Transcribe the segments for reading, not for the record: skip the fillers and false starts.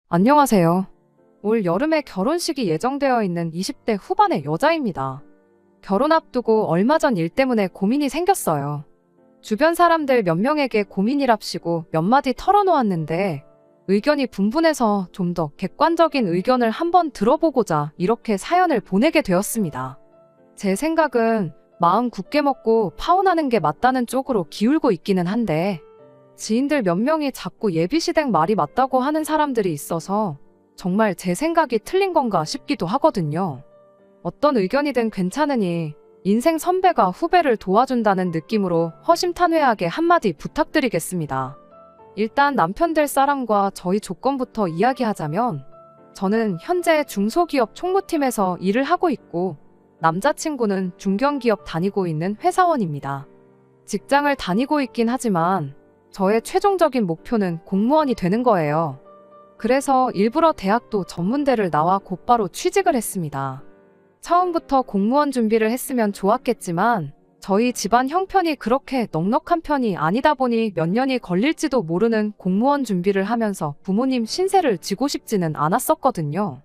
안녕하세요. 올 여름에 결혼식이 예정되어 있는 20대 후반의 여자입니다. 결혼 앞두고 얼마 전 일 때문에 고민이 생겼어요. 주변 사람들 몇 명에게 고민이랍시고 몇 마디 털어놓았는데 의견이 분분해서 좀 더 객관적인 의견을 한번 들어보고자 이렇게 사연을 보내게 되었습니다. 제 생각은 마음 굳게 먹고 파혼하는 게 맞다는 쪽으로 기울고 있기는 한데 지인들 몇 명이 자꾸 예비시댁 말이 맞다고 하는 사람들이 있어서 정말 제 생각이 틀린 건가 싶기도 하거든요. 어떤 의견이든 괜찮으니 인생 선배가 후배를 도와준다는 느낌으로 허심탄회하게 한마디 부탁드리겠습니다. 일단 남편 될 사람과 저희 조건부터 이야기하자면 저는 현재 중소기업 총무팀에서 일을 하고 있고 남자친구는 중견기업 다니고 있는 회사원입니다. 직장을 다니고 있긴 하지만 저의 최종적인 목표는 공무원이 되는 거예요. 그래서 일부러 대학도 전문대를 나와 곧바로 취직을 했습니다. 처음부터 공무원 준비를 했으면 좋았겠지만 저희 집안 형편이 그렇게 넉넉한 편이 아니다 보니 몇 년이 걸릴지도 모르는 공무원 준비를 하면서 부모님 신세를 지고 싶지는 않았었거든요.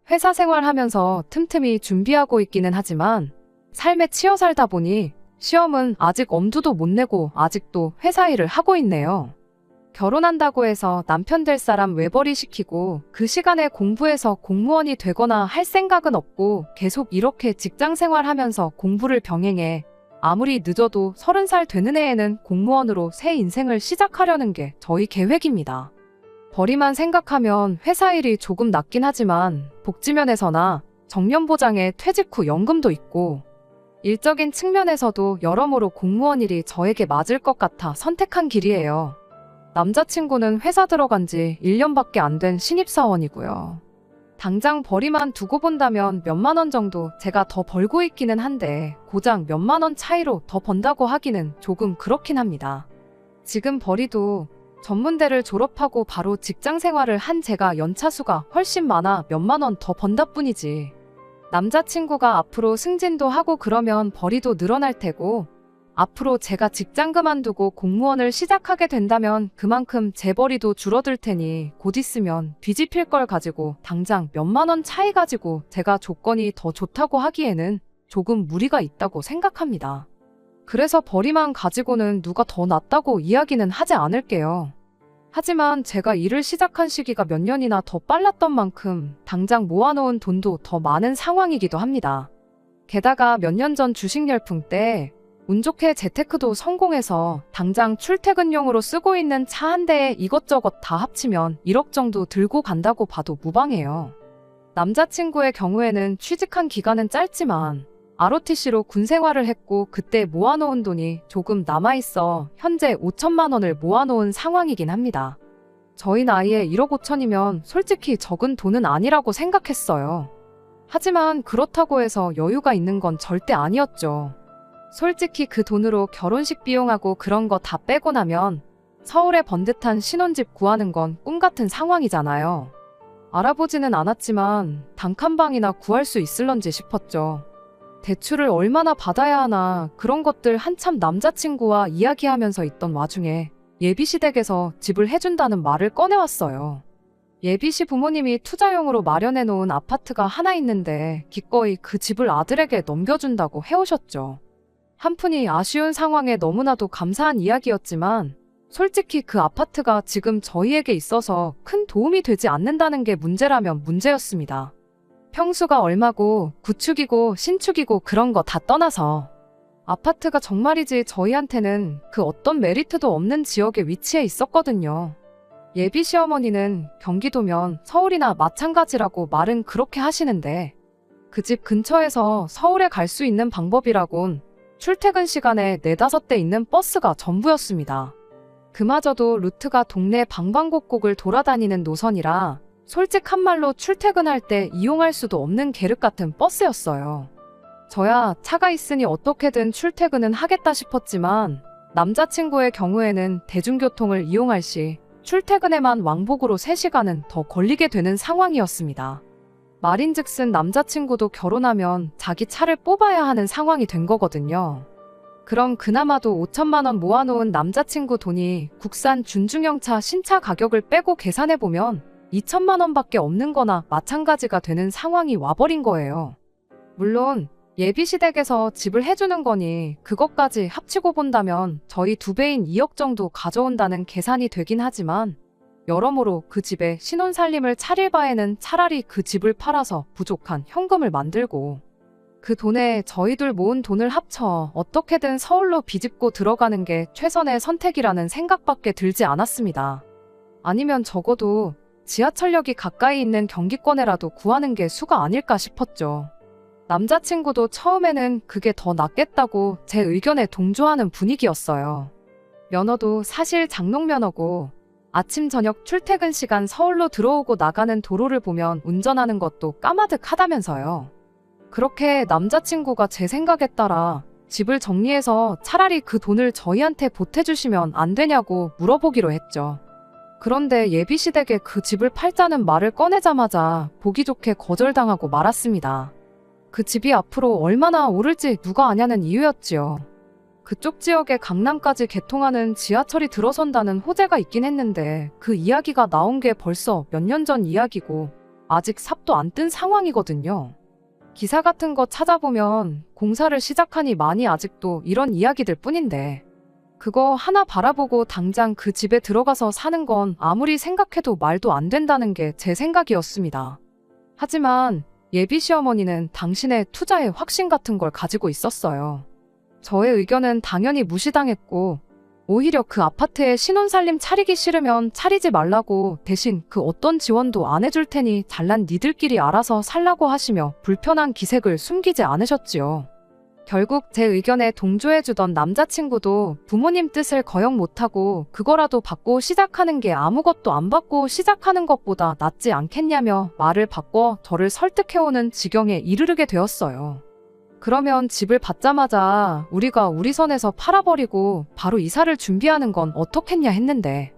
회사 생활하면서 틈틈이 준비하고 있기는 하지만 삶에 치여 살다 보니 시험은 아직 엄두도 못 내고 아직도 회사 일을 하고 있네요. 결혼한다고 해서 남편 될 사람 외벌이 시키고 그 시간에 공부해서 공무원이 되거나 할 생각은 없고 계속 이렇게 직장 생활하면서 공부를 병행해 아무리 늦어도 30살 되는 해에는 공무원으로 새 인생을 시작하려는 게 저희 계획입니다. 벌이만 생각하면 회사 일이 조금 낫긴 하지만 복지면에서나 정년보장에 퇴직 후 연금도 있고 일적인 측면에서도 여러모로 공무원 일이 저에게 맞을 것 같아 선택한 길이에요. 남자친구는 회사 들어간 지 1년밖에 안 된 신입사원이고요. 당장 벌이만 두고 본다면 몇만 원 정도 제가 더 벌고 있기는 한데 고작 몇만 원 차이로 더 번다고 하기는 조금 그렇긴 합니다. 지금 벌이도 전문대를 졸업하고 바로 직장 생활을 한 제가 연차수가 훨씬 많아 몇만 원 더 번다 뿐이지. 남자친구가 앞으로 승진도 하고 그러면 벌이도 늘어날 테고 앞으로 제가 직장 그만두고 공무원을 시작하게 된다면 그만큼 제 벌이도 줄어들 테니 곧 있으면 뒤집힐 걸 가지고 당장 몇만 원 차이 가지고 제가 조건이 더 좋다고 하기에는 조금 무리가 있다고 생각합니다. 그래서 벌이만 가지고는 누가 더 낫다고 이야기는 하지 않을게요. 하지만 제가 일을 시작한 시기가 몇 년이나 더 빨랐던 만큼 당장 모아놓은 돈도 더 많은 상황이기도 합니다. 게다가 몇 년 전 주식 열풍 때 운 좋게 재테크도 성공해서 당장 출퇴근용으로 쓰고 있는 차 한 대에 이것저것 다 합치면 1억 정도 들고 간다고 봐도 무방해요. 남자친구의 경우에는 취직한 기간은 짧지만 ROTC로 군 생활을 했고 그때 모아놓은 돈이 조금 남아있어 현재 5천만 원을 모아놓은 상황이긴 합니다. 저희 나이에 1억 5천이면 솔직히 적은 돈은 아니라고 생각했어요. 하지만 그렇다고 해서 여유가 있는 건 절대 아니었죠. 솔직히 그 돈으로 결혼식 비용하고 그런 거 다 빼고 나면 서울에 번듯한 신혼집 구하는 건 꿈 같은 상황이잖아요. 알아보지는 않았지만 단칸방이나 구할 수 있을런지 싶었죠. 대출을 얼마나 받아야 하나 그런 것들 한참 남자친구와 이야기하면서 있던 와중에 예비시댁에서 집을 해준다는 말을 꺼내왔어요. 예비시 부모님이 투자용으로 마련해 놓은 아파트가 하나 있는데 기꺼이 그 집을 아들에게 넘겨준다고 해오셨죠. 한푼이 아쉬운 상황에 너무나도 감사한 이야기였지만 솔직히 그 아파트가 지금 저희에게 있어서 큰 도움이 되지 않는다는 게 문제라면 문제였습니다. 평수가 얼마고 구축이고 신축이고 그런 거 다 떠나서 아파트가 정말이지 저희한테는 그 어떤 메리트도 없는 지역에 위치해 있었거든요. 예비 시어머니는 경기도면 서울이나 마찬가지라고 말은 그렇게 하시는데 그 집 근처에서 서울에 갈 수 있는 방법이라곤 출퇴근 시간에 4-5대 있는 버스가 전부였습니다. 그마저도 루트가 동네 방방곡곡을 돌아다니는 노선이라 솔직한 말로 출퇴근할 때 이용할 수도 없는 계륵 같은 버스였어요. 저야 차가 있으니 어떻게든 출퇴근은 하겠다 싶었지만 남자친구의 경우에는 대중교통을 이용할 시 출퇴근에만 왕복으로 3시간은 더 걸리게 되는 상황이었습니다. 말인즉슨 남자친구도 결혼하면 자기 차를 뽑아야 하는 상황이 된 거거든요. 그럼 그나마도 5천만 원 모아놓은 남자친구 돈이 국산 준중형차 신차 가격을 빼고 계산해보면 2천만 원밖에 없는 거나 마찬가지가 되는 상황이 와버린 거예요. 물론 예비시댁에서 집을 해주는 거니 그것까지 합치고 본다면 저희 2배인 2억 정도 가져온다는 계산이 되긴 하지만 여러모로 그 집에 신혼살림을 차릴 바에는 차라리 그 집을 팔아서 부족한 현금을 만들고 그 돈에 저희들 모은 돈을 합쳐 어떻게든 서울로 비집고 들어가는 게 최선의 선택이라는 생각밖에 들지 않았습니다. 아니면 적어도 지하철역이 가까이 있는 경기권에라도 구하는 게 수가 아닐까 싶었죠. 남자친구도 처음에는 그게 더 낫겠다고 제 의견에 동조하는 분위기였어요. 면허도 사실 장롱면허고 아침 저녁 출퇴근 시간 서울로 들어오고 나가는 도로를 보면 운전하는 것도 까마득하다면서요. 그렇게 남자친구가 제 생각에 따라 집을 정리해서 차라리 그 돈을 저희한테 보태주시면 안 되냐고 물어보기로 했죠. 그런데 예비시댁에 그 집을 팔자는 말을 꺼내자마자 보기 좋게 거절당하고 말았습니다. 그 집이 앞으로 얼마나 오를지 누가 아냐는 이유였지요. 그쪽 지역에 강남까지 개통하는 지하철이 들어선다는 호재가 있긴 했는데 그 이야기가 나온 게 벌써 몇 년 전 이야기고 아직 삽도 안 뜬 상황이거든요. 기사 같은 거 찾아보면 공사를 시작하니 많이 아직도 이런 이야기들 뿐인데 그거 하나 바라보고 당장 그 집에 들어가서 사는 건 아무리 생각해도 말도 안 된다는 게 제 생각이었습니다. 하지만 예비 시어머니는 당신의 투자에 확신 같은 걸 가지고 있었어요. 저의 의견은 당연히 무시당했고 오히려 그 아파트에 신혼살림 차리기 싫으면 차리지 말라고 대신 그 어떤 지원도 안 해줄 테니 잘난 니들끼리 알아서 살라고 하시며 불편한 기색을 숨기지 않으셨지요. 결국 제 의견에 동조해주던 남자친구도 부모님 뜻을 거역 못하고 그거라도 받고 시작하는 게 아무것도 안 받고 시작하는 것보다 낫지 않겠냐며 말을 바꿔 저를 설득해오는 지경에 이르르게 되었어요. 그러면 집을 받자마자 우리가 우리 선에서 팔아버리고 바로 이사를 준비하는 건 어떻겠냐 했는데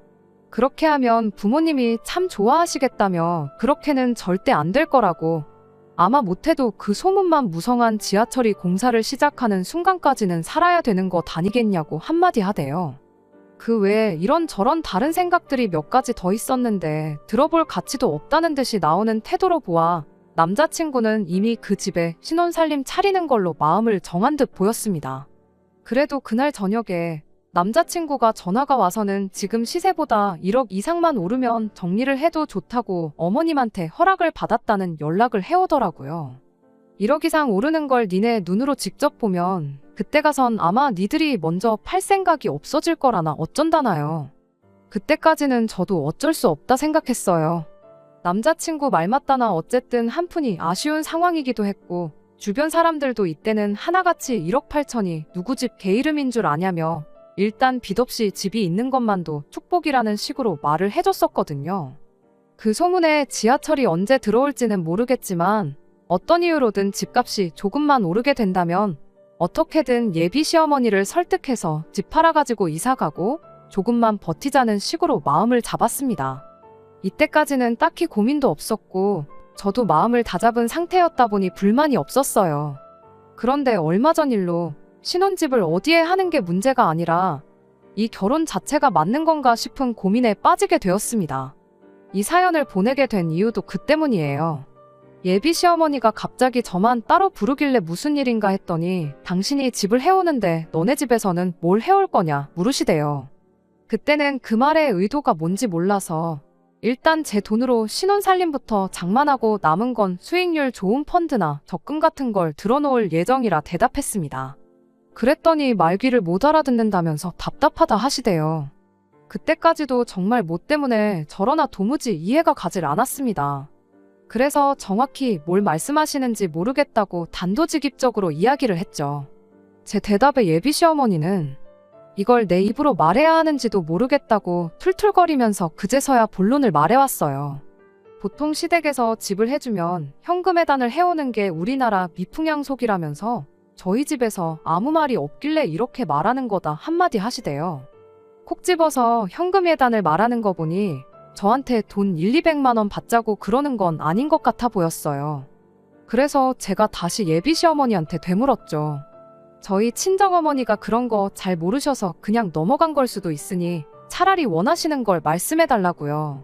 그렇게 하면 부모님이 참 좋아하시겠다며 그렇게는 절대 안 될 거라고 아마 못해도 그 소문만 무성한 지하철이 공사를 시작하는 순간까지는 살아야 되는 것 아니겠냐고 한마디 하대요. 그 외에 이런저런 다른 생각들이 몇 가지 더 있었는데 들어볼 가치도 없다는 듯이 나오는 태도로 보아 남자친구는 이미 그 집에 신혼살림 차리는 걸로 마음을 정한 듯 보였습니다. 그래도 그날 저녁에 남자친구가 전화가 와서는 지금 시세보다 1억 이상만 오르면 정리를 해도 좋다고 어머님한테 허락을 받았다는 연락을 해오더라고요. 1억 이상 오르는 걸 니네 눈으로 직접 보면 그때 가선 아마 니들이 먼저 팔 생각이 없어질 거라나 어쩐다나요. 그때까지는 저도 어쩔 수 없다 생각했어요. 남자친구 말 맞다나 어쨌든 한푼이 아쉬운 상황이기도 했고 주변 사람들도 이때는 하나같이 1억 8천이 누구 집 개 이름인 줄 아냐며 일단 빚 없이 집이 있는 것만도 축복이라는 식으로 말을 해줬었거든요. 그 소문에 지하철이 언제 들어올지는 모르겠지만 어떤 이유로든 집값이 조금만 오르게 된다면 어떻게든 예비 시어머니를 설득해서 집 팔아가지고 이사가고 조금만 버티자는 식으로 마음을 잡았습니다. 이때까지는 딱히 고민도 없었고 저도 마음을 다잡은 상태였다 보니 불만이 없었어요. 그런데 얼마 전 일로 신혼집을 어디에 하는 게 문제가 아니라 이 결혼 자체가 맞는 건가 싶은 고민에 빠지게 되었습니다. 이 사연을 보내게 된 이유도 그 때문이에요. 예비 시어머니가 갑자기 저만 따로 부르길래 무슨 일인가 했더니 당신이 집을 해오는데 너네 집에서는 뭘 해올 거냐 물으시대요. 그때는 그 말의 의도가 뭔지 몰라서 일단 제 돈으로 신혼살림부터 장만하고 남은 건 수익률 좋은 펀드나 적금 같은 걸 들어놓을 예정이라 대답했습니다. 그랬더니 말귀를 못 알아듣는다면서 답답하다 하시대요. 그때까지도 정말 뭐 때문에 저러나 도무지 이해가 가질 않았습니다. 그래서 정확히 뭘 말씀하시는지 모르겠다고 단도직입적으로 이야기를 했죠. 제 대답에 예비 시어머니는 이걸 내 입으로 말해야 하는지도 모르겠다고 툴툴거리면서 그제서야 본론을 말해왔어요. 보통 시댁에서 집을 해주면 현금 해단을 해오는 게 우리나라 미풍양속이라면서 저희 집에서 아무 말이 없길래 이렇게 말하는 거다 한마디 하시대요. 콕 집어서 현금 해단을 말하는 거 보니 저한테 돈 1,200만 원 받자고 그러는 건 아닌 것 같아 보였어요. 그래서 제가 다시 예비 시어머니한테 되물었죠. 저희 친정어머니가 그런 거 잘 모르셔서 그냥 넘어간 걸 수도 있으니 차라리 원하시는 걸 말씀해달라고요.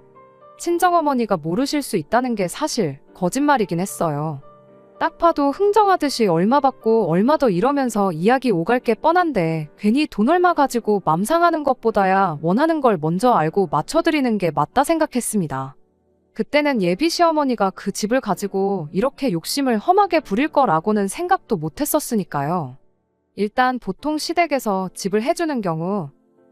친정어머니가 모르실 수 있다는 게 사실 거짓말이긴 했어요. 딱 봐도 흥정하듯이 얼마 받고 얼마 더 이러면서 이야기 오갈 게 뻔한데 괜히 돈 얼마 가지고 맘 상하는 것보다야 원하는 걸 먼저 알고 맞춰드리는 게 맞다 생각했습니다. 그때는 예비 시어머니가 그 집을 가지고 이렇게 욕심을 험하게 부릴 거라고는 생각도 못했었으니까요. 일단 보통 시댁에서 집을 해주는 경우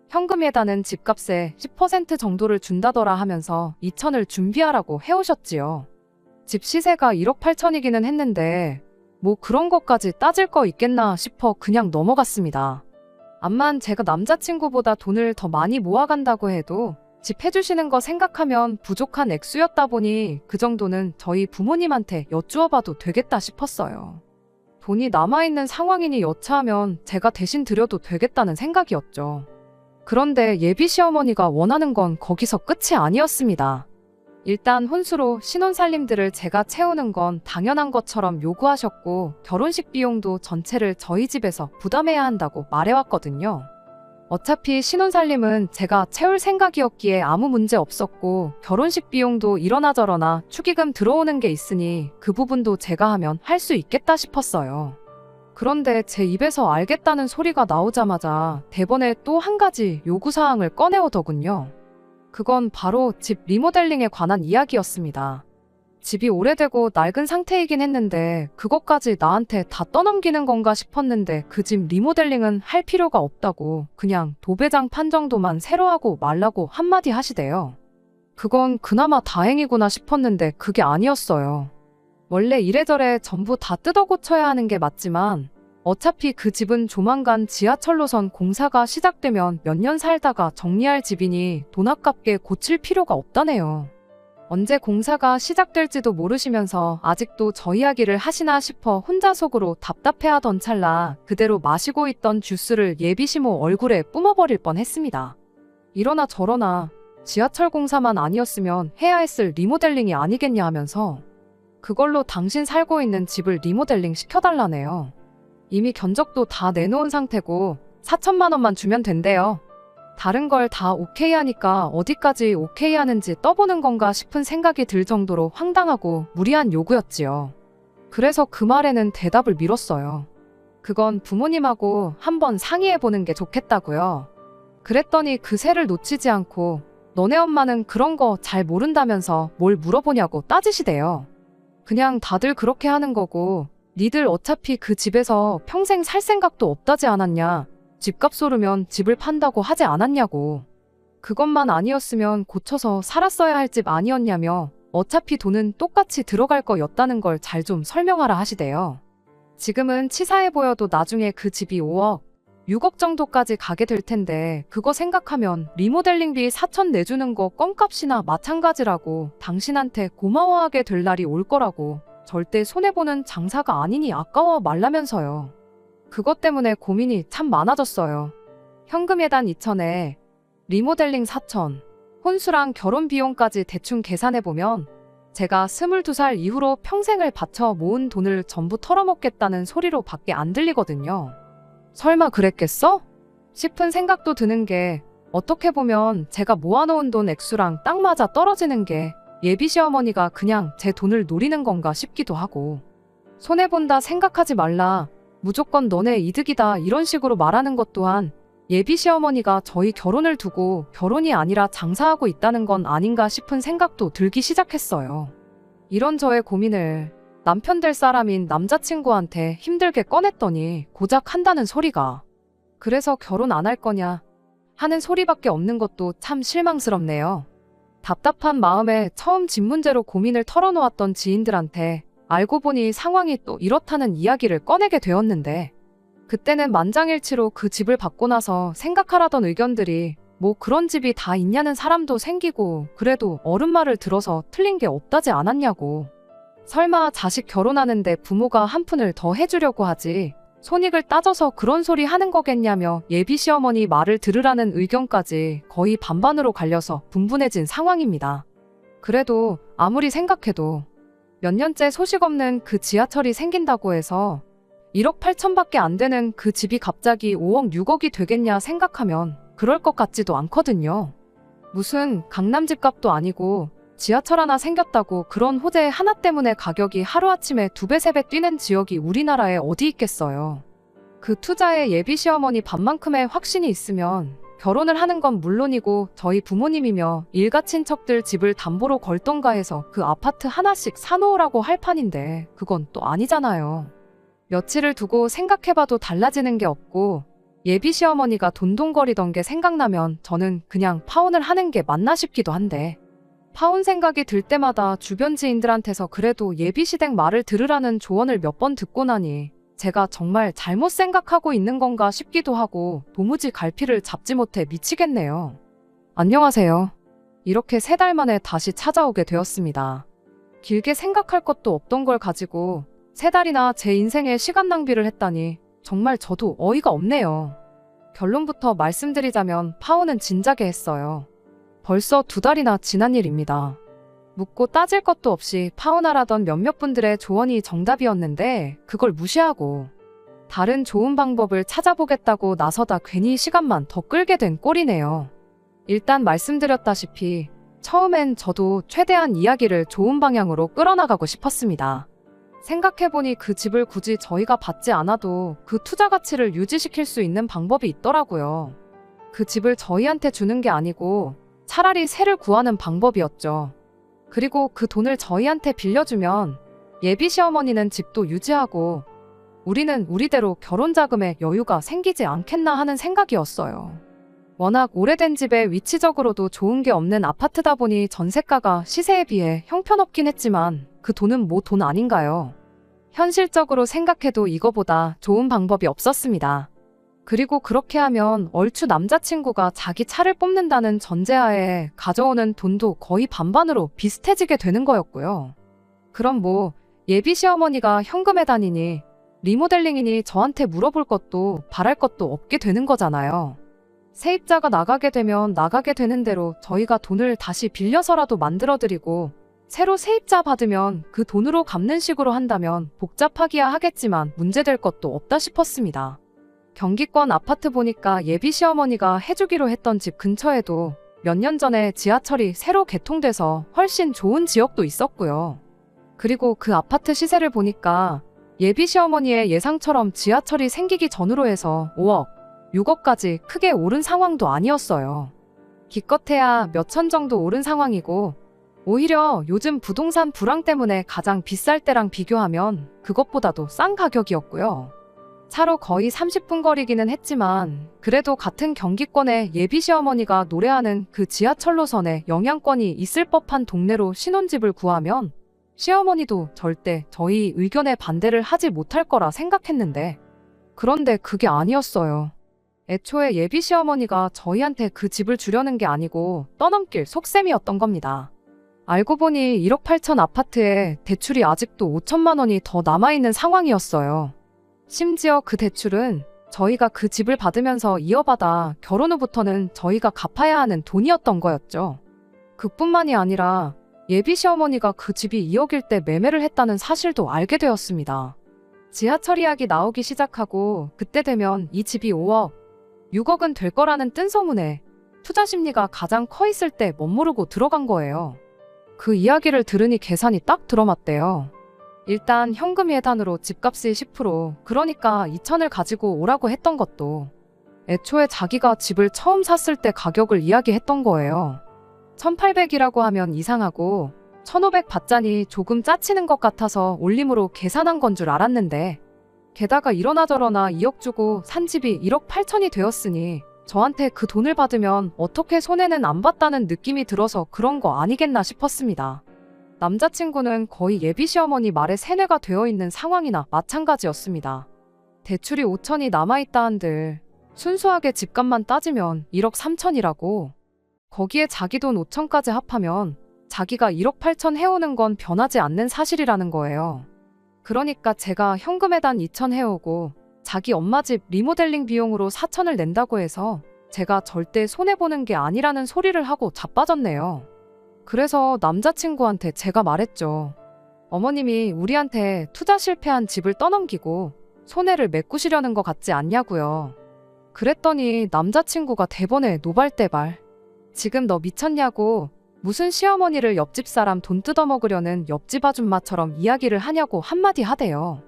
현금에다는 집값의 10% 정도를 준다더라 하면서 2천을 준비하라고 해오셨지요. 집 시세가 1억 8천이기는 했는데 뭐 그런 것까지 따질 거 있겠나 싶어 그냥 넘어갔습니다. 암만 제가 남자친구보다 돈을 더 많이 모아간다고 해도 집 해주시는 거 생각하면 부족한 액수였다 보니 그 정도는 저희 부모님한테 여쭈어봐도 되겠다 싶었어요. 돈이 남아있는 상황이니 여차하면 제가 대신 드려도 되겠다는 생각이었죠. 그런데 예비 시어머니가 원하는 건 거기서 끝이 아니었습니다. 일단 혼수로 신혼살림들을 제가 채우는 건 당연한 것처럼 요구하셨고 결혼식 비용도 전체를 저희 집에서 부담해야 한다고 말해왔거든요. 어차피 신혼살림은 제가 채울 생각이었기에 아무 문제 없었고 결혼식 비용도 이러나 저러나 축의금 들어오는 게 있으니 그 부분도 제가 하면 할 수 있겠다 싶었어요. 그런데 제 입에서 알겠다는 소리가 나오자마자 대번에 또 한 가지 요구사항을 꺼내오더군요. 그건 바로 집 리모델링에 관한 이야기였습니다. 집이 오래되고 낡은 상태이긴 했는데 그것까지 나한테 다 떠넘기는 건가 싶었는데 그 집 리모델링은 할 필요가 없다고 그냥 도배장판 정도만 새로 하고 말라고 한마디 하시대요. 그건 그나마 다행이구나 싶었는데 그게 아니었어요. 원래 이래저래 전부 다 뜯어 고쳐야 하는 게 맞지만 어차피 그 집은 조만간 지하철 노선 공사가 시작되면 몇 년 살다가 정리할 집이니 돈 아깝게 고칠 필요가 없다네요. 언제 공사가 시작될지도 모르시면서 아직도 저 이야기를 하시나 싶어 혼자 속으로 답답해하던 찰나 그대로 마시고 있던 주스를 예비시모 얼굴에 뿜어버릴 뻔했습니다. 이러나 저러나 지하철 공사만 아니었으면 해야 했을 리모델링이 아니겠냐 하면서 그걸로 당신 살고 있는 집을 리모델링 시켜달라네요. 이미 견적도 다 내놓은 상태고 4천만 원만 주면 된대요. 다른 걸 다 오케이 하니까 어디까지 오케이 하는지 떠보는 건가 싶은 생각이 들 정도로 황당하고 무리한 요구였지요. 그래서 그 말에는 대답을 미뤘어요. 그건 부모님하고 한번 상의해보는 게 좋겠다고요. 그랬더니 그 새를 놓치지 않고 너네 엄마는 그런 거 잘 모른다면서 뭘 물어보냐고 따지시대요. 그냥 다들 그렇게 하는 거고 니들 어차피 그 집에서 평생 살 생각도 없다지 않았냐. 집값 오르면 집을 판다고 하지 않았냐고. 그것만 아니었으면 고쳐서 살았어야 할 집 아니었냐며 어차피 돈은 똑같이 들어갈 거였다는 걸 잘 좀 설명하라 하시대요. 지금은 치사해 보여도 나중에 그 집이 5억, 6억 정도까지 가게 될 텐데 그거 생각하면 리모델링비 4천 내주는 거 껌값이나 마찬가지라고 당신한테 고마워하게 될 날이 올 거라고 절대 손해보는 장사가 아니니 아까워 말라면서요. 그것 때문에 고민이 참 많아졌어요. 현금 예단 2천에 리모델링 4천, 혼수랑 결혼 비용까지 대충 계산해보면 제가 22살 이후로 평생을 바쳐 모은 돈을 전부 털어먹겠다는 소리로 밖에 안 들리거든요. 설마 그랬겠어? 싶은 생각도 드는 게 어떻게 보면 제가 모아놓은 돈 액수랑 딱 맞아 떨어지는 게 예비 시어머니가 그냥 제 돈을 노리는 건가 싶기도 하고 손해본다 생각하지 말라. 무조건 너네 이득이다 이런 식으로 말하는 것 또한 예비 시어머니가 저희 결혼을 두고 결혼이 아니라 장사하고 있다는 건 아닌가 싶은 생각도 들기 시작했어요. 이런 저의 고민을 남편 될 사람인 남자친구한테 힘들게 꺼냈더니 고작 한다는 소리가 그래서 결혼 안 할 거냐 하는 소리밖에 없는 것도 참 실망스럽네요. 답답한 마음에 처음 집 문제로 고민을 털어놓았던 지인들한테 알고 보니 상황이 또 이렇다는 이야기를 꺼내게 되었는데 그때는 만장일치로 그 집을 받고 나서 생각하라던 의견들이 뭐 그런 집이 다 있냐는 사람도 생기고 그래도 어른 말을 들어서 틀린 게 없다지 않았냐고. 설마 자식 결혼하는데 부모가 한 푼을 더 해주려고 하지 손익을 따져서 그런 소리 하는 거겠냐며 예비 시어머니 말을 들으라는 의견까지 거의 반반으로 갈려서 분분해진 상황입니다. 그래도 아무리 생각해도 몇 년째 소식 없는 그 지하철이 생긴다고 해서 1억 8천밖에 안 되는 그 집이 갑자기 5억 6억이 되겠냐 생각하면 그럴 것 같지도 않거든요. 무슨 강남 집값도 아니고 지하철 하나 생겼다고 그런 호재 하나 때문에 가격이 하루아침에 2배, 3배 뛰는 지역이 우리나라에 어디 있겠어요. 그 투자에 예비 시어머니 밥만큼의 확신이 있으면 결혼을 하는 건 물론이고 저희 부모님이며 일가 친척들 집을 담보로 걸던가 해서 그 아파트 하나씩 사놓으라고 할 판인데 그건 또 아니잖아요. 며칠을 두고 생각해봐도 달라지는 게 없고 예비 시어머니가 돈돈거리던 게 생각나면 저는 그냥 파혼을 하는 게 맞나 싶기도 한데 파혼 생각이 들 때마다 주변 지인들한테서 그래도 예비 시댁 말을 들으라는 조언을 몇 번 듣고 나니 제가 정말 잘못 생각하고 있는 건가 싶기도 하고 도무지 갈피를 잡지 못해 미치겠네요. 안녕하세요. 이렇게 3달 만에 다시 찾아오게 되었습니다. 길게 생각할 것도 없던 걸 가지고 3달이나 제 인생에 시간 낭비를 했다니 정말 저도 어이가 없네요. 결론부터 말씀드리자면 파혼은 진작에 했어요. 벌써 2달이나 지난 일입니다. 묻고 따질 것도 없이 파혼하라던 몇몇 분들의 조언이 정답이었는데 그걸 무시하고 다른 좋은 방법을 찾아보겠다고 나서다 괜히 시간만 더 끌게 된 꼴이네요. 일단 말씀드렸다시피 처음엔 저도 최대한 이야기를 좋은 방향으로 끌어나가고 싶었습니다. 생각해보니 그 집을 굳이 저희가 받지 않아도 그 투자 가치를 유지시킬 수 있는 방법이 있더라고요. 그 집을 저희한테 주는 게 아니고 차라리 새를 구하는 방법이었죠. 그리고 그 돈을 저희한테 빌려주면 예비 시어머니는 집도 유지하고 우리는 우리대로 결혼 자금에 여유가 생기지 않겠나 하는 생각이었어요. 워낙 오래된 집에 위치적으로도 좋은 게 없는 아파트다 보니 전세가가 시세에 비해 형편없긴 했지만 그 돈은 뭐 돈 아닌가요? 현실적으로 생각해도 이거보다 좋은 방법이 없었습니다. 그리고 그렇게 하면 얼추 남자친구가 자기 차를 뽑는다는 전제하에 가져오는 돈도 거의 반반으로 비슷해지게 되는 거였고요. 그럼 뭐 예비 시어머니가 현금에 다니니 리모델링이니 저한테 물어볼 것도 바랄 것도 없게 되는 거잖아요. 세입자가 나가게 되면 나가게 되는 대로 저희가 돈을 다시 빌려서라도 만들어드리고 새로 세입자 받으면 그 돈으로 갚는 식으로 한다면 복잡하기야 하겠지만 문제될 것도 없다 싶었습니다. 경기권 아파트 보니까 예비 시어머니가 해주기로 했던 집 근처에도 몇 년 전에 지하철이 새로 개통돼서 훨씬 좋은 지역도 있었고요. 그리고 그 아파트 시세를 보니까 예비 시어머니의 예상처럼 지하철이 생기기 전으로 해서 5억, 6억까지 크게 오른 상황도 아니었어요. 기껏해야 몇천 정도 오른 상황이고 오히려 요즘 부동산 불황 때문에 가장 비쌀 때랑 비교하면 그것보다도 싼 가격이었고요. 차로 거의 30분 거리기는 했지만 그래도 같은 경기권에 예비 시어머니가 노래하는 그 지하철 노선에 영향권이 있을 법한 동네로 신혼집을 구하면 시어머니도 절대 저희 의견에 반대를 하지 못할 거라 생각했는데 그런데 그게 아니었어요. 애초에 예비 시어머니가 저희한테 그 집을 주려는 게 아니고 떠넘길 속셈이었던 겁니다. 알고 보니 1억 8천 아파트에 대출이 아직도 5천만 원이 더 남아있는 상황이었어요. 심지어 그 대출은 저희가 그 집을 받으면서 이어받아 결혼 후부터는 저희가 갚아야 하는 돈이었던 거였죠. 그뿐만이 아니라 예비 시어머니가 그 집이 2억일 때 매매를 했다는 사실도 알게 되었습니다. 지하철 이야기 나오기 시작하고 그때 되면 이 집이 5억, 6억은 될 거라는 뜬소문에 투자 심리가 가장 커 있을 때 멋모르고 들어간 거예요. 그 이야기를 들으니 계산이 딱 들어맞대요. 일단 현금 예단으로 집값이 10%, 그러니까 2천을 가지고 오라고 했던 것도 애초에 자기가 집을 처음 샀을 때 가격을 이야기했던 거예요. 1800이라고 하면 이상하고 1500 받자니 조금 짜치는 것 같아서 올림으로 계산한 건 줄 알았는데 게다가 이러나 저러나 2억 주고 산 집이 1억 8천이 되었으니 저한테 그 돈을 받으면 어떻게 손해는 안 봤다는 느낌이 들어서 그런 거 아니겠나 싶었습니다. 남자친구는 거의 예비 시어머니 말에 세뇌가 되어 있는 상황이나 마찬가지였습니다. 대출이 5천이 남아있다 한들 순수하게 집값만 따지면 1억 3천이라고 거기에 자기 돈 5천까지 합하면 자기가 1억 8천 해오는 건 변하지 않는 사실이라는 거예요. 그러니까 제가 현금에단 2천 해오고 자기 엄마 집 리모델링 비용으로 4천을 낸다고 해서 제가 절대 손해보는 게 아니라는 소리를 하고 자빠졌네요. 그래서 남자친구한테 제가 말했죠. 어머님이 우리한테 투자 실패한 집을 떠넘기고 손해를 메꾸시려는 것 같지 않냐고요. 그랬더니 남자친구가 대번에 노발대발. 지금 너 미쳤냐고. 무슨 시어머니를 옆집 사람 돈 뜯어먹으려는 옆집 아줌마처럼 이야기를 하냐고 한마디 하대요.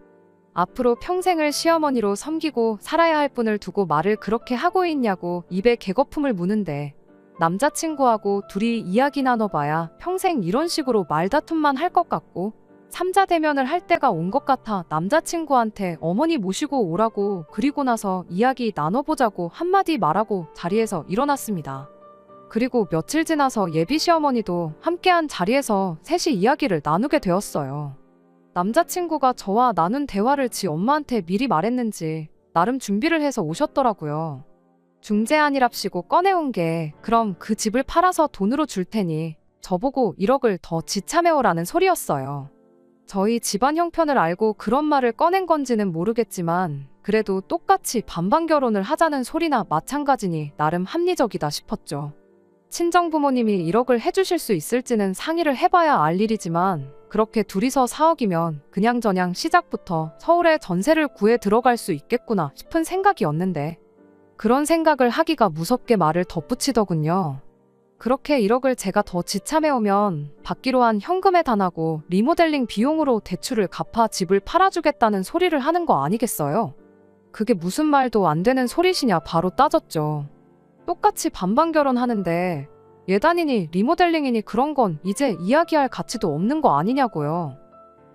앞으로 평생을 시어머니로 섬기고 살아야 할 분을 두고 말을 그렇게 하고 있냐고 입에 개거품을 무는데 남자친구하고 둘이 이야기 나눠봐야 평생 이런 식으로 말다툼만 할 것 같고 삼자 대면을 할 때가 온 것 같아 남자친구한테 어머니 모시고 오라고 그리고 나서 이야기 나눠보자고 한마디 말하고 자리에서 일어났습니다. 그리고 며칠 지나서 예비 시어머니도 함께한 자리에서 셋이 이야기를 나누게 되었어요. 남자친구가 저와 나눈 대화를 지 엄마한테 미리 말했는지 나름 준비를 해서 오셨더라고요. 중재안이랍시고 꺼내온 게 그럼 그 집을 팔아서 돈으로 줄 테니 저보고 1억을 더 지참해오라는 소리였어요. 저희 집안 형편을 알고 그런 말을 꺼낸 건지는 모르겠지만 그래도 똑같이 반반 결혼을 하자는 소리나 마찬가지니 나름 합리적이다 싶었죠. 친정부모님이 1억을 해주실 수 있을지는 상의를 해봐야 알 일이지만 그렇게 둘이서 4억이면 그냥저냥 시작부터 서울에 전세를 구해 들어갈 수 있겠구나 싶은 생각이었는데 그런 생각을 하기가 무섭게 말을 덧붙이더군요. 그렇게 1억을 제가 더 지참해오면 받기로 한 현금에 단하고 리모델링 비용으로 대출을 갚아 집을 팔아주겠다는 소리를 하는 거 아니겠어요? 그게 무슨 말도 안 되는 소리시냐 바로 따졌죠. 똑같이 반반 결혼하는데 예단이니 리모델링이니 그런 건 이제 이야기할 가치도 없는 거 아니냐고요.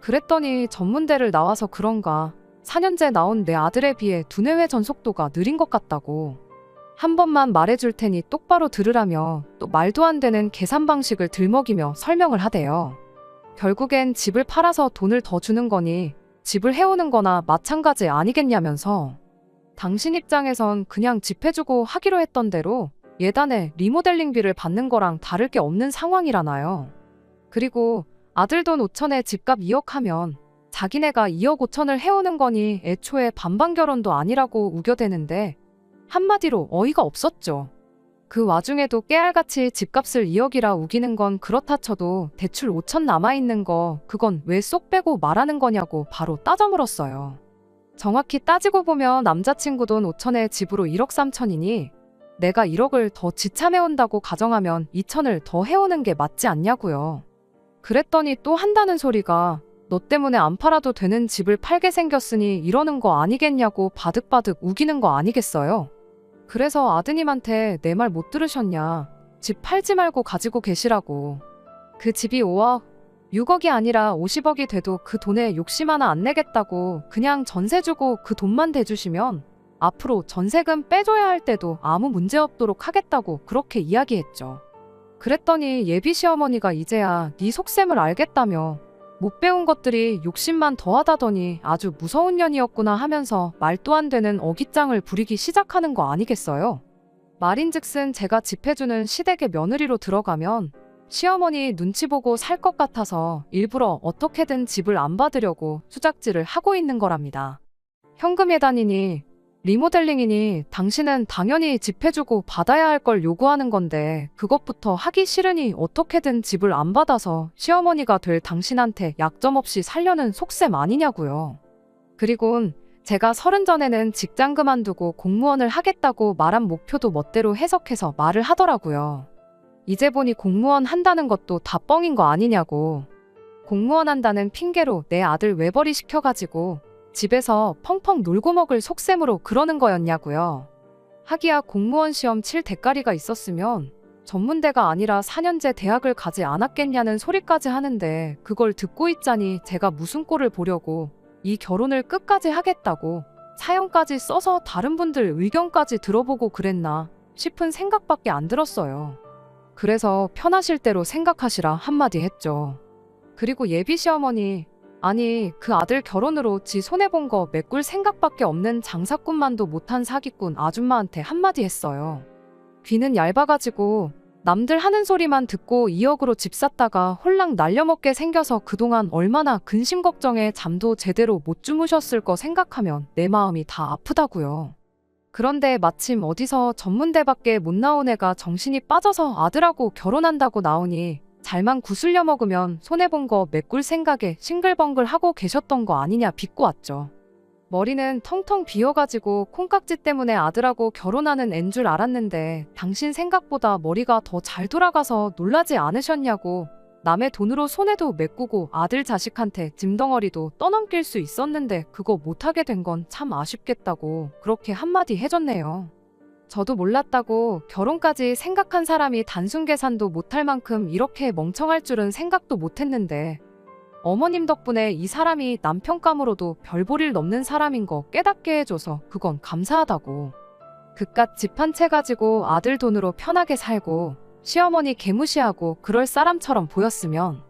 그랬더니 전문대를 나와서 그런가 4년째 나온 내 아들에 비해 두뇌 전속도가 느린 것 같다고. 한 번만 말해줄 테니 똑바로 들으라며 또 말도 안 되는 계산 방식을 들먹이며 설명을 하대요. 결국엔 집을 팔아서 돈을 더 주는 거니 집을 해오는 거나 마찬가지 아니겠냐면서 당신 입장에선 그냥 집 해주고 하기로 했던 대로 예단에 리모델링비를 받는 거랑 다를 게 없는 상황이라나요. 그리고 아들 돈 5천에 집값 2억 하면 자기네가 2억 5천을 해오는 거니 애초에 반반 결혼도 아니라고 우겨대는데 한마디로 어이가 없었죠. 그 와중에도 깨알같이 집값을 2억이라 우기는 건 그렇다 쳐도 대출 5천 남아있는 거 그건 왜 쏙 빼고 말하는 거냐고 바로 따져 물었어요. 정확히 따지고 보면 남자친구 돈 5천에 집으로 1억 3천이니 내가 1억을 더 지참해온다고 가정하면 2천을 더 해오는 게 맞지 않냐고요. 그랬더니 또 한다는 소리가 너 때문에 안 팔아도 되는 집을 팔게 생겼으니 이러는 거 아니겠냐고 바득바득 우기는 거 아니겠어요? 그래서 아드님한테 내 말 못 들으셨냐. 집 팔지 말고 가지고 계시라고. 그 집이 5억, 6억이 아니라 50억이 돼도 그 돈에 욕심 하나 안 내겠다고 그냥 전세 주고 그 돈만 대주시면 앞으로 전세금 빼줘야 할 때도 아무 문제 없도록 하겠다고 그렇게 이야기했죠. 그랬더니 예비 시어머니가 이제야 네 속셈을 알겠다며 못 배운 것들이 욕심만 더하다더니 아주 무서운 년이었구나 하면서 말도 안 되는 어깃장을 부리기 시작하는 거 아니겠어요? 말인즉슨 제가 집 해주는 시댁의 며느리로 들어가면 시어머니 눈치 보고 살 것 같아서 일부러 어떻게든 집을 안 받으려고 수작질을 하고 있는 거랍니다. 현금 예단이니 리모델링이니 당신은 당연히 집 해주고 받아야 할 걸 요구하는 건데 그것부터 하기 싫으니 어떻게든 집을 안 받아서 시어머니가 될 당신한테 약점 없이 살려는 속셈 아니냐고요. 그리곤 제가 30 전에는 직장 그만두고 공무원을 하겠다고 말한 목표도 멋대로 해석해서 말을 하더라고요. 이제 보니 공무원 한다는 것도 다 뻥인 거 아니냐고. 공무원 한다는 핑계로 내 아들 외벌이 시켜가지고 집에서 펑펑 놀고 먹을 속셈으로 그러는 거였냐고요. 하기야 공무원 시험 칠 대가리가 있었으면 전문대가 아니라 4년제 대학을 가지 않았겠냐는 소리까지 하는데 그걸 듣고 있자니 제가 무슨 꼴을 보려고 이 결혼을 끝까지 하겠다고 사연까지 써서 다른 분들 의견까지 들어보고 그랬나 싶은 생각밖에 안 들었어요. 그래서 편하실 대로 생각하시라 한마디 했죠. 그리고 예비 시어머니 아니 그 아들 결혼으로 지 손해본 거 메꿀 생각밖에 없는 장사꾼만도 못한 사기꾼 아줌마한테 한마디 했어요. 귀는 얇아가지고 남들 하는 소리만 듣고 2억으로 집 샀다가 홀랑 날려먹게 생겨서 그동안 얼마나 근심 걱정에 잠도 제대로 못 주무셨을 거 생각하면 내 마음이 다 아프다고요. 그런데 마침 어디서 전문대밖에 못 나온 애가 정신이 빠져서 아들하고 결혼한다고 나오니 잘만 구슬려 먹으면 손해본 거 메꿀 생각에 싱글벙글 하고 계셨던 거 아니냐 비꼬 왔죠. 머리는 텅텅 비어가지고 콩깍지 때문에 아들하고 결혼하는 앤 줄 알았는데 당신 생각보다 머리가 더 잘 돌아가서 놀라지 않으셨냐고. 남의 돈으로 손에도 메꾸고 아들 자식한테 짐덩어리도 떠넘길 수 있었는데 그거 못하게 된 건 참 아쉽겠다고 그렇게 한마디 해줬네요. 저도 몰랐다고. 결혼까지 생각한 사람이 단순 계산도 못할 만큼 이렇게 멍청할 줄은 생각도 못했는데 어머님 덕분에 이 사람이 남편감으로도 별볼일 넘는 사람인 거 깨닫게 해줘서 그건 감사하다고. 그깟 집 한 채 가지고 아들 돈으로 편하게 살고 시어머니 개무시하고 그럴 사람처럼 보였으면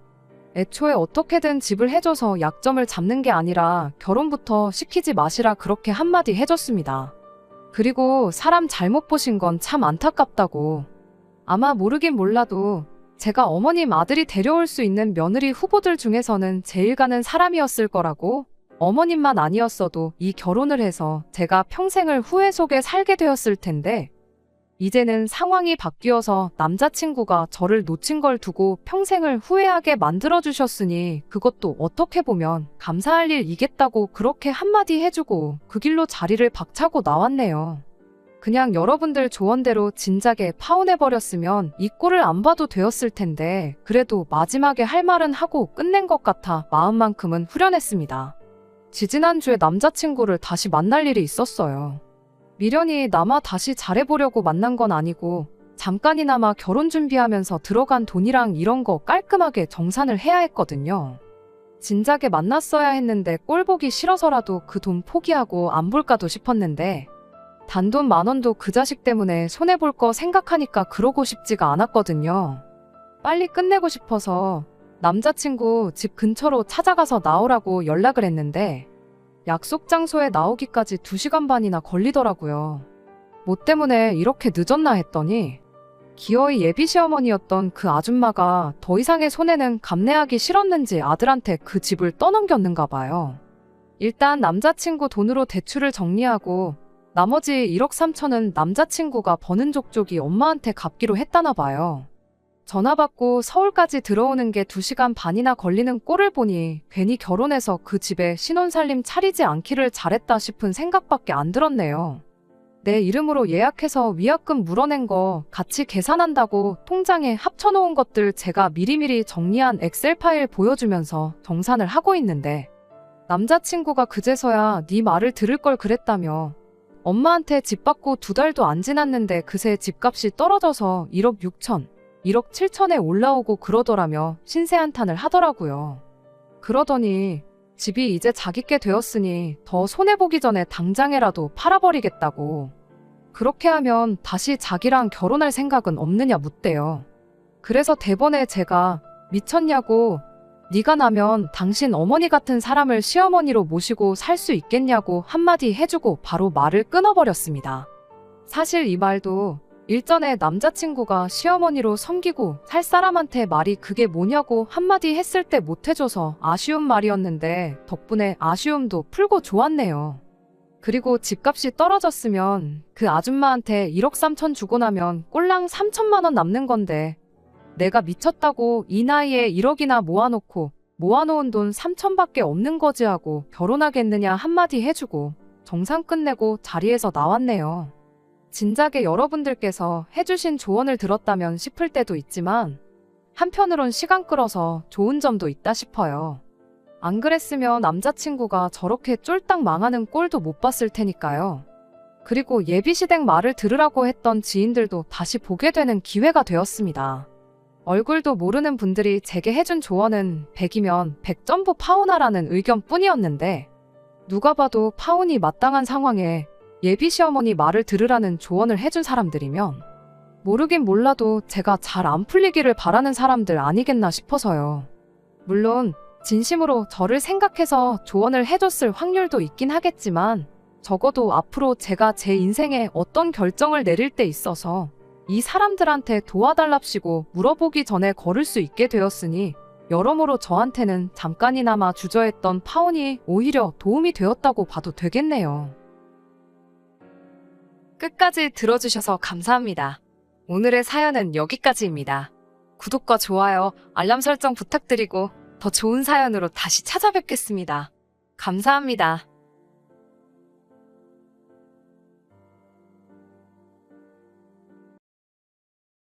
애초에 어떻게든 집을 해줘서 약점을 잡는 게 아니라 결혼부터 시키지 마시라 그렇게 한마디 해줬습니다. 그리고 사람 잘못 보신 건 참 안타깝다고. 아마 모르긴 몰라도 제가 어머님 아들이 데려올 수 있는 며느리 후보들 중에서는 제일 가는 사람이었을 거라고. 어머님만 아니었어도 이 결혼을 해서 제가 평생을 후회 속에 살게 되었을 텐데 이제는 상황이 바뀌어서 남자친구가 저를 놓친 걸 두고 평생을 후회하게 만들어주셨으니 그것도 어떻게 보면 감사할 일이겠다고 그렇게 한마디 해주고 그 길로 자리를 박차고 나왔네요. 그냥 여러분들 조언대로 진작에 파혼해버렸으면 이 꼴을 안 봐도 되었을 텐데 그래도 마지막에 할 말은 하고 끝낸 것 같아 마음만큼은 후련했습니다. 지지난주에 남자친구를 다시 만날 일이 있었어요. 미련이 남아 다시 잘해보려고 만난 건 아니고 잠깐이나마 결혼 준비하면서 들어간 돈이랑 이런 거 깔끔하게 정산을 해야 했거든요. 진작에 만났어야 했는데 꼴 보기 싫어서라도 그 돈 포기하고 안 볼까도 싶었는데 단돈 10,000원도 그 자식 때문에 손해볼 거 생각하니까 그러고 싶지가 않았거든요. 빨리 끝내고 싶어서 남자친구 집 근처로 찾아가서 나오라고 연락을 했는데 약속 장소에 나오기까지 2시간 반이나 걸리더라고요. 뭐 때문에 이렇게 늦었나 했더니 기어이 예비 시어머니였던 그 아줌마가 더 이상의 손해는 감내하기 싫었는지 아들한테 그 집을 떠넘겼는가 봐요. 일단 남자친구 돈으로 대출을 정리하고 나머지 1억 3천은 남자친구가 버는 족족이 엄마한테 갚기로 했다나 봐요. 전화 받고 서울까지 들어오는 게 2시간 반이나 걸리는 꼴을 보니 괜히 결혼해서 그 집에 신혼살림 차리지 않기를 잘했다 싶은 생각밖에 안 들었네요. 내 이름으로 예약해서 위약금 물어낸 거 같이 계산한다고 통장에 합쳐놓은 것들 제가 미리미리 정리한 엑셀 파일 보여주면서 정산을 하고 있는데 남자친구가 그제서야 네 말을 들을 걸 그랬다며 엄마한테 집 받고 2달도 안 지났는데 그새 집값이 떨어져서 1억 6천, 1억 7천에 올라오고 그러더라며 신세한탄을 하더라고요. 그러더니 집이 이제 자기께 되었으니 더 손해보기 전에 당장에라도 팔아버리겠다고. 그렇게 하면 다시 자기랑 결혼할 생각은 없느냐 묻대요. 그래서 대번에 제가 미쳤냐고, 네가 나면 당신 어머니 같은 사람을 시어머니로 모시고 살 수 있겠냐고 한마디 해주고 바로 말을 끊어버렸습니다. 사실 이 말도 일전에 남자친구가 시어머니로 섬기고 살 사람한테 말이 그게 뭐냐고 한마디 했을 때 못해줘서 아쉬운 말이었는데 덕분에 아쉬움도 풀고 좋았네요. 그리고 집값이 떨어졌으면 그 아줌마한테 1억 3천 주고 나면 꼴랑 3천만 원 남는 건데 내가 미쳤다고 이 나이에 1억이나 모아놓고 모아놓은 돈 3천밖에 없는 거지 하고 결혼하겠느냐 한마디 해주고 정산 끝내고 자리에서 나왔네요. 진작에 여러분들께서 해주신 조언을 들었다면 싶을 때도 있지만 한편으론 시간 끌어서 좋은 점도 있다 싶어요. 안 그랬으면 남자친구가 저렇게 쫄딱 망하는 꼴도 못 봤을 테니까요. 그리고 예비시댁 말을 들으라고 했던 지인들도 다시 보게 되는 기회가 되었습니다. 얼굴도 모르는 분들이 제게 해준 조언은 100이면 100점부 파혼하라는 의견뿐이었는데 누가 봐도 파혼이 마땅한 상황에 예비 시어머니 말을 들으라는 조언을 해준 사람들이면 모르긴 몰라도 제가 잘 안 풀리기를 바라는 사람들 아니겠나 싶어서요. 물론 진심으로 저를 생각해서 조언을 해줬을 확률도 있긴 하겠지만 적어도 앞으로 제가 제 인생에 어떤 결정을 내릴 때 있어서 이 사람들한테 도와달랍시고 물어보기 전에 걸을 수 있게 되었으니 여러모로 저한테는 잠깐이나마 주저했던 파혼이 오히려 도움이 되었다고 봐도 되겠네요. 끝까지 들어주셔서 감사합니다. 오늘의 사연은 여기까지입니다. 구독과 좋아요, 알람 설정 부탁드리고 더 좋은 사연으로 다시 찾아뵙겠습니다. 감사합니다.